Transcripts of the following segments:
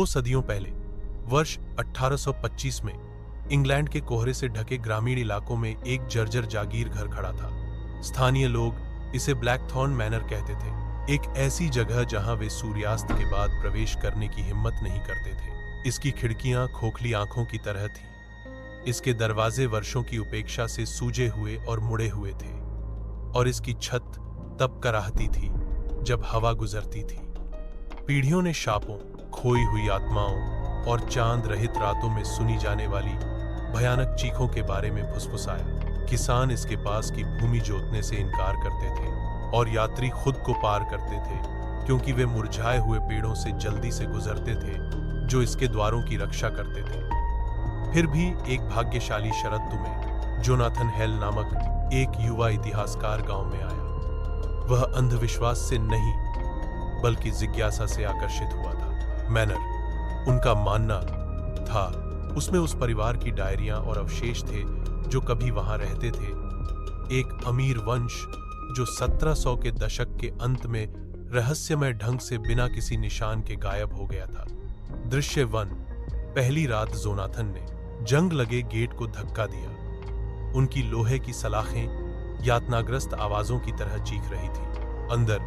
2 सदियों पहले वर्ष 1825 में इंग्लैंड के कोहरे से ढके ग्रामीण इलाकों में एक जर्जर जागीर घर खड़ा था। स्थानीय लोग इसे ब्लैकथॉर्न मैनर कहते थे, एक ऐसी जगह जहां वे सूर्यास्त के बाद प्रवेश करने की हिम्मत नहीं करते थे। इसकी खिड़कियां खोखली आंखों की तरह थीं। इसके दरवाजे वर्षों की उपेक्षा से सूजे हुए और मुड़े हुए थे और इसकी छत तब कराहती थी जब हवा गुजरती थी। पीढ़ियों ने शापों, खोई हुई आत्माओं और चांद रहित रातों में सुनी जाने वाली भयानक चीखों के बारे में फुसफुसाया। किसान इसके पास की भूमि जोतने से इनकार करते थे और यात्री खुद को पार करते थे क्योंकि वे मुरझाए हुए पेड़ों से जल्दी से गुजरते थे जो इसके द्वारों की रक्षा करते थे। फिर भी एक भाग्यशाली शरद में जोनाथन हेल नामक एक युवा इतिहासकार गांव में आया। वह अंधविश्वास से नहीं बल्कि जिज्ञासा से आकर्षित हुआ था। मैनर, उनका मानना था, उसमें उस परिवार की डायरियां और अवशेष थे जो कभी वहां रहते थे। एक अमीर वंश जो 1700 के दशक के अंत में रहस्यमय ढंग से बिना किसी निशान के गायब हो गया था। दृश्य 1। पहली रात जोनाथन ने जंग लगे गेट को धक्का दिया। उनकी लोहे की सलाखें यातनाग्रस्त आवाजों की तरह चीख रही थी। अंदर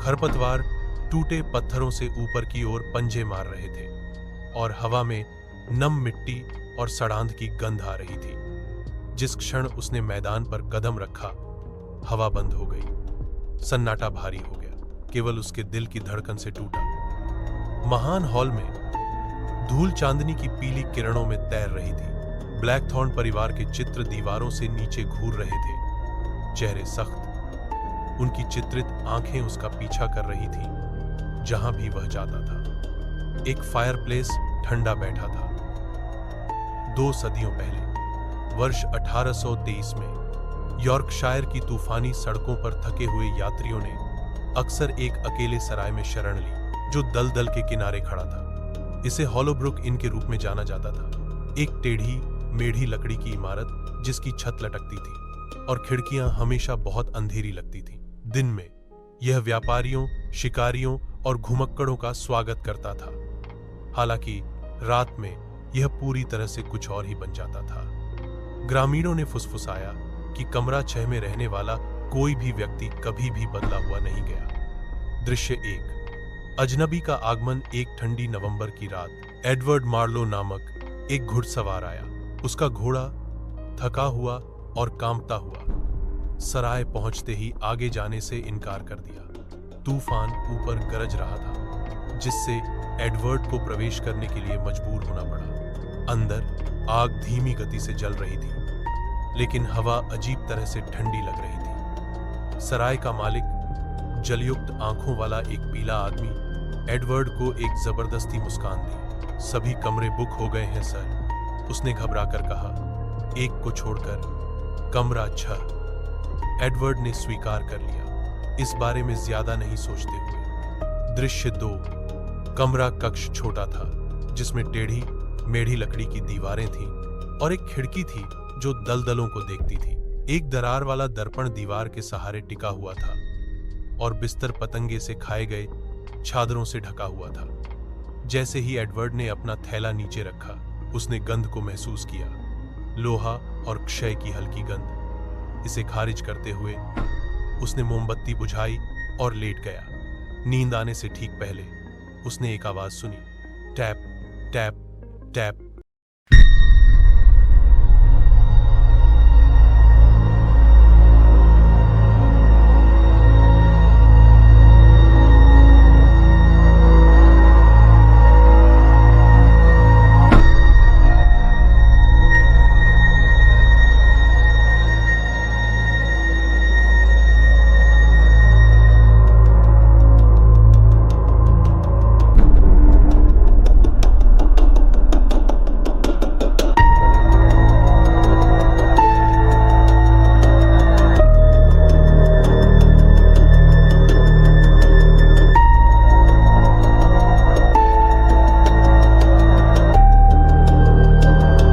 खरपतवार टूटे पत्थरों से ऊपर की ओर पंजे मार रहे थे और हवा में नम मिट्टी और सड़ांध की गंध आ रही थी। जिस क्षण उसने मैदान पर कदम रखा, हवा बंद हो गई। सन्नाटा भारी हो गया, केवल उसके दिल की धड़कन से टूटा। महान हॉल में धूल चांदनी की पीली किरणों में तैर रही थी। ब्लैकथॉर्न परिवार के चित्र दीवारों से नीचे घूर रहे थे। चेहरे सख्त, उनकी चित्रित आंखें उसका पीछा कर रही थीं जहां भी वह जाता था। एक फायरप्लेस ठंडा बैठा था। 2 सदियों पहले वर्ष 1823 में यॉर्कशायर की तूफानी सड़कों पर थके हुए यात्रियों ने अक्सर एक अकेले सराय में शरण ली जो दलदल के किनारे खड़ा था। इसे हॉलोब्रुक इन के रूप में जाना जाता था। एक टेढ़ी मेढ़ी लकड़ी की इमारत जिसकी छत लटकती थी और खिड़कियां हमेशा बहुत अंधेरी लगती थीं। दिन में यह व्यापारियों, शिकारियों और घुमक्कड़ों का स्वागत करता था। हालांकि रात में यह पूरी तरह से कुछ और ही बन जाता था। ग्रामीणों ने फुसफुसाया कि कमरा 6 में रहने वाला कोई भी व्यक्ति कभी भी बदला हुआ नहीं गया। दृश्य 1। अजनबी का आगमन। एक ठंडी नवंबर की रात एडवर्ड मार्लो नामक एक घुड़सवार आया। उसका घोड़ा थका हुआ और कांपता हुआ सराय पहुंचते ही आगे जाने से इनकार कर दिया। तूफान ऊपर गरज रहा था जिससे एडवर्ड को प्रवेश करने के लिए मजबूर होना पड़ा। अंदर आग धीमी गति से जल रही थी लेकिन हवा अजीब तरह से ठंडी लग रही थी। सराय का मालिक, जलयुक्त आंखों वाला एक पीला आदमी, एडवर्ड को एक जबरदस्ती मुस्कान दी। सभी कमरे बुक हो गए हैं सर, उसने घबराकर कहा। एक को छोड़कर कमरा 6। एडवर्ड ने स्वीकार कर लिया, इस बारे में ज्यादा नहीं सोचते हुए। दृश्य 2। कमरा कक्ष छोटा था जिसमें टेढ़ी मेढ़ी लकड़ी की दीवारें थीं और एक खिड़की थी जो दलदलों को देखती थी। एक दरार वाला दर्पण दीवार के सहारे टिका हुआ था और बिस्तर पतंगे से खाए गए चादरों से ढका हुआ था। जैसे ही एडवर्ड ने अपना थैला नीचे रखा, उसने गंध को महसूस किया। लोहा और क्षय की हल्की गंध। इसे खारिज करते हुए उसने मोमबत्ती बुझाई और लेट गया। नींद आने से ठीक पहले उसने एक आवाज सुनी, टैप टैप टैप।